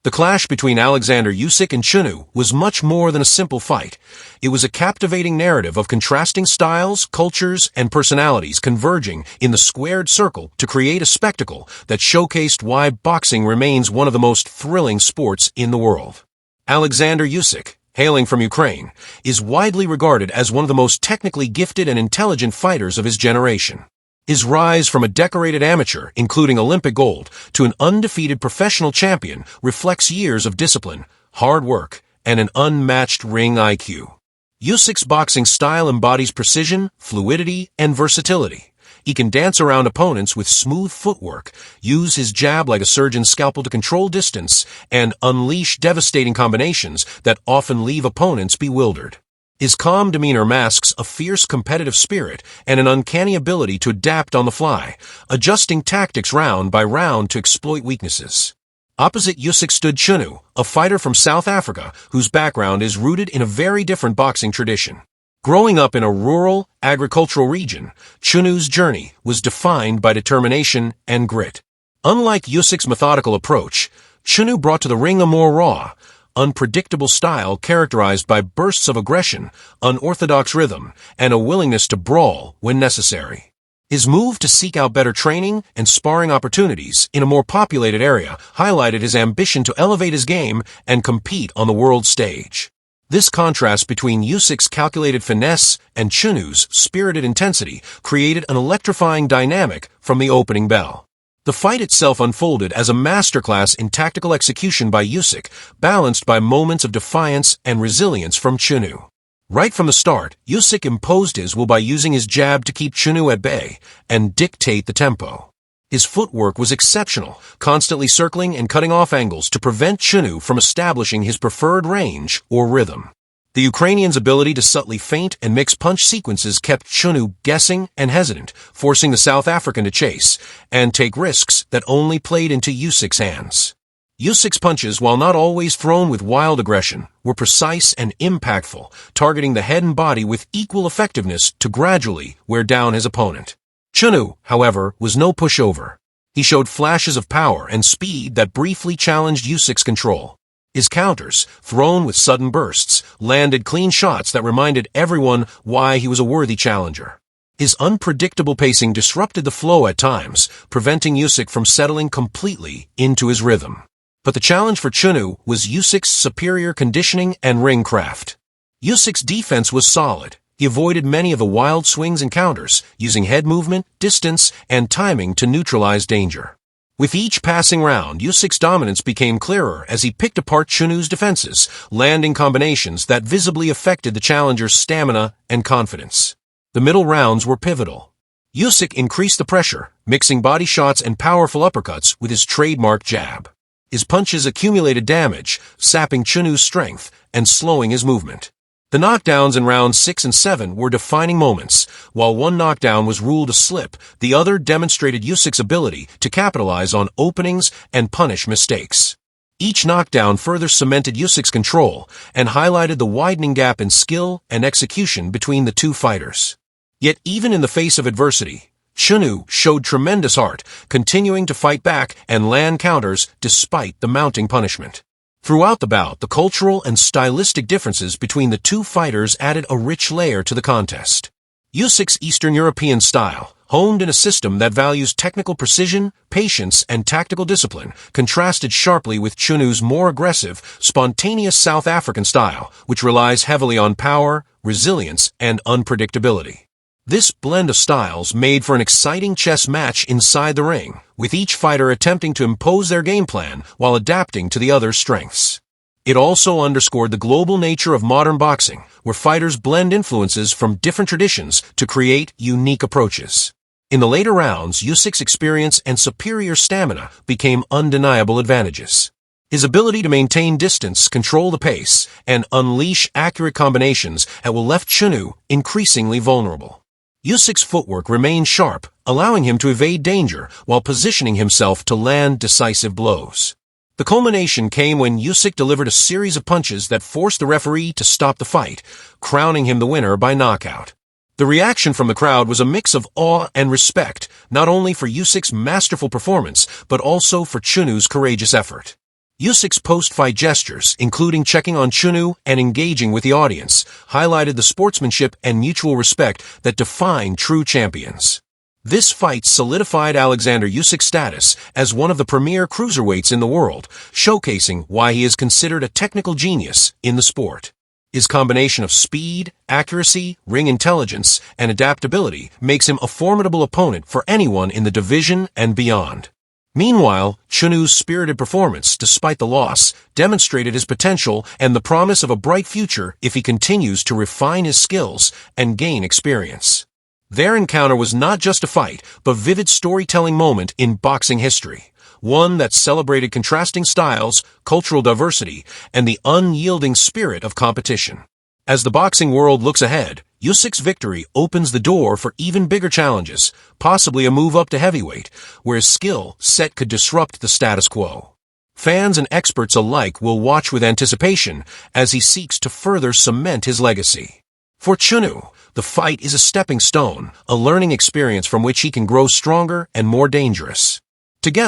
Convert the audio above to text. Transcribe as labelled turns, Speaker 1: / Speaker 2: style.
Speaker 1: The clash between Oleksandr Usyk and Mchunu was much more than a simple fight. It was a captivating narrative of contrasting styles, cultures, and personalities converging in the squared circle to create a spectacle that showcased why boxing remains one of the most thrilling sports in the world. Oleksandr Usyk, hailing from Ukraine, is widely regarded as one of the most technically gifted and intelligent fighters of his generation. His rise from a decorated amateur, including Olympic gold, to an undefeated professional champion reflects years of discipline, hard work, and an unmatched ring IQ. Usyk's boxing style embodies precision, fluidity, and versatility. He can dance around opponents with smooth footwork, use his jab like a surgeon's scalpel to control distance, and unleash devastating combinations that often leave opponents bewildered. His calm demeanor masks a fierce competitive spirit and an uncanny ability to adapt on the fly, adjusting tactics round by round to exploit weaknesses. Opposite Usyk stood Mchunu, a fighter from South Africa whose background is rooted in a very different boxing tradition. Growing up in a rural, agricultural region, Mchunu's journey was defined by determination and grit. Unlike Usyk's methodical approach, Mchunu brought to the ring a more raw, unpredictable style characterized by bursts of aggression, unorthodox rhythm, and a willingness to brawl when necessary. His move to seek out better training and sparring opportunities in a more populated area highlighted his ambition to elevate his game and compete on the world stage. This contrast between Usyk's calculated finesse and Mchunu's spirited intensity created an electrifying dynamic from the opening bell. The fight itself unfolded as a masterclass in tactical execution by Usyk, balanced by moments of defiance and resilience from Mchunu. Right from the start, Usyk imposed his will by using his jab to keep Mchunu at bay and dictate the tempo. His footwork was exceptional, constantly circling and cutting off angles to prevent Mchunu from establishing his preferred range or rhythm. The Ukrainian's ability to subtly feint and mix punch sequences kept Mchunu guessing and hesitant, forcing the South African to chase and take risks that only played into Usyk's hands. Usyk's punches, while not always thrown with wild aggression, were precise and impactful, targeting the head and body with equal effectiveness to gradually wear down his opponent. Mchunu, however, was no pushover. He showed flashes of power and speed that briefly challenged Usyk's control. His counters, thrown with sudden bursts, landed clean shots that reminded everyone why he was a worthy challenger. His unpredictable pacing disrupted the flow at times, preventing Usyk from settling completely into his rhythm. But the challenge for Mchunu was Usyk's superior conditioning and ring craft. Usyk's defense was solid. He avoided many of the wild swings and counters, using head movement, distance, and timing to neutralize danger. With each passing round, Usyk's dominance became clearer as he picked apart Mchunu's defenses, landing combinations that visibly affected the challenger's stamina and confidence. The middle rounds were pivotal. Usyk increased the pressure, mixing body shots and powerful uppercuts with his trademark jab. His punches accumulated damage, sapping Mchunu's strength and slowing his movement. The knockdowns in rounds 6 and 7 were defining moments. While one knockdown was ruled a slip, the other demonstrated Usyk's ability to capitalize on openings and punish mistakes. Each knockdown further cemented Usyk's control and highlighted the widening gap in skill and execution between the two fighters. Yet even in the face of adversity, Mchunu showed tremendous heart, continuing to fight back and land counters despite the mounting punishment. Throughout the bout, the cultural and stylistic differences between the two fighters added a rich layer to the contest. Usyk's Eastern European style, honed in a system that values technical precision, patience, and tactical discipline, contrasted sharply with Mchunu's more aggressive, spontaneous South African style, which relies heavily on power, resilience, and unpredictability. This blend of styles made for an exciting chess match inside the ring, with each fighter attempting to impose their game plan while adapting to the other's strengths. It also underscored the global nature of modern boxing, where fighters blend influences from different traditions to create unique approaches. In the later rounds, Usyk's experience and superior stamina became undeniable advantages. His ability to maintain distance, control the pace, and unleash accurate combinations that will left Mchunu increasingly vulnerable. Usyk's footwork remained sharp, allowing him to evade danger while positioning himself to land decisive blows. The culmination came when Usyk delivered a series of punches that forced the referee to stop the fight, crowning him the winner by knockout. The reaction from the crowd was a mix of awe and respect, not only for Usyk's masterful performance, but also for Mchunu's courageous effort. Usyk's post-fight gestures, including checking on Mchunu and engaging with the audience, highlighted the sportsmanship and mutual respect that define true champions. This fight solidified Oleksandr Usyk's status as one of the premier cruiserweights in the world, showcasing why he is considered a technical genius in the sport. His combination of speed, accuracy, ring intelligence, and adaptability makes him a formidable opponent for anyone in the division and beyond. Meanwhile, Mchunu's spirited performance, despite the loss, demonstrated his potential and the promise of a bright future if he continues to refine his skills and gain experience. Their encounter was not just a fight, but a vivid storytelling moment in boxing history, one that celebrated contrasting styles, cultural diversity, and the unyielding spirit of competition. As the boxing world looks ahead, Usyk's victory opens the door for even bigger challenges, possibly a move up to heavyweight, where his skill set could disrupt the status quo. Fans and experts alike will watch with anticipation as he seeks to further cement his legacy. For Mchunu, the fight is a stepping stone, a learning experience from which he can grow stronger and more dangerous. Together,